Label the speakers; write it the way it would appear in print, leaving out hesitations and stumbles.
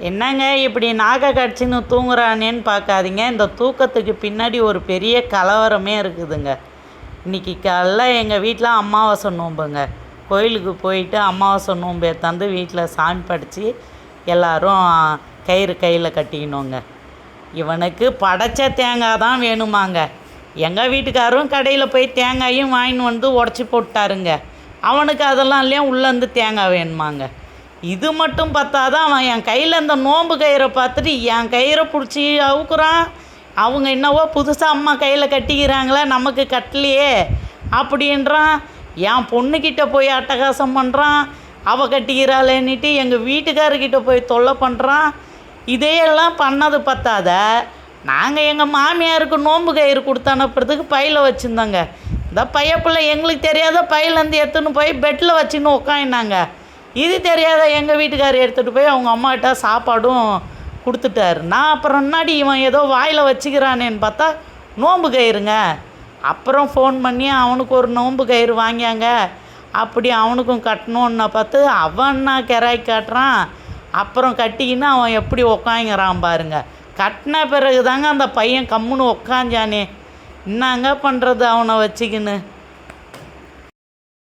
Speaker 1: என்னங்க இப்படி நாக்க கடிச்சின்னு தூங்குறானேன்னு பார்க்காதீங்க. இந்த தூக்கத்துக்கு பின்னாடி ஒரு பெரிய கலவரமே இருக்குதுங்க. இன்றைக்கி காலைல எங்கள் வீட்டில் அமாவாசை நோம்புங்க. கோயிலுக்கு போயிட்டு அமாவாசை நோம்பு எடுத்தாந்து வீட்டில் சாமி படைச்சி எல்லோரும் கயிறு கையில் கட்டிக்கணுங்க. இவனுக்கு படைச்ச தேங்காய் தான் வேணுமாங்க. எங்கள் வீட்டுக்காரரும் கடையில் போய் தேங்காயும் வாங்கின்னு வந்து உடச்சி போட்டாருங்க. அவனுக்கு அதெல்லாம் இல்லையா உள்ளேருந்து தேங்காய் வேணுமாங்க. இது மட்டும் பார்த்தாதான் அவன் என் கையில் இந்த நோம்பு கயிறை பார்த்துட்டு என் கயிறை பிடிச்சி அவுக்குறான். அவங்க என்னவோ புதுசாக அம்மா கையில் கட்டிக்கிறாங்களே, நமக்கு கட்டலையே அப்படின்றான். என் பொண்ணுக்கிட்ட போய் அட்டகாசம் பண்ணுறான். அவள் கட்டிக்கிறாளேன்னுட்டு எங்கள் வீட்டுக்காரர்கிட்ட போய் தொல்லை பண்ணுறான். இதையெல்லாம் பண்ணது பார்த்தாத நாங்கள் எங்கள் மாமியாருக்கு நோம்பு கயிறு கொடுத்து அனுப்புறதுக்கு பையில் வச்சுருந்தோங்க. இந்த பையப்பிள்ளை எங்களுக்கு தெரியாத பையிலேருந்து எடுத்துன்னு போய் பெட்டில் வச்சுன்னு உக்காயினாங்க. இது தெரியாத எங்கள் வீட்டுக்காரர் எடுத்துகிட்டு போய் அவங்க அம்மாகிட்ட சாப்பாடும் கொடுத்துட்டாரு. நான் அப்புறம் முன்னாடி இவன் ஏதோ வாயில் வச்சுக்கிறானேன்னு பார்த்தா நோம்பு கயிறுங்க. அப்புறம் ஃபோன் பண்ணி அவனுக்கு ஒரு நோம்பு கயிறு வாங்கியாங்க. அப்படி அவனுக்கும் கட்டணுன்னு பார்த்து அவன் நான் கிராய் காட்டுறான். அப்புறம் கட்டிக்கின்னு அவன் எப்படி உக்காங்கிறான் பாருங்க. கட்டின பிறகு தாங்க அந்த பையன் கம்முன்னு உக்காஞ்சானே. என்னங்க பண்ணுறது அவனை வச்சுக்கின்னு.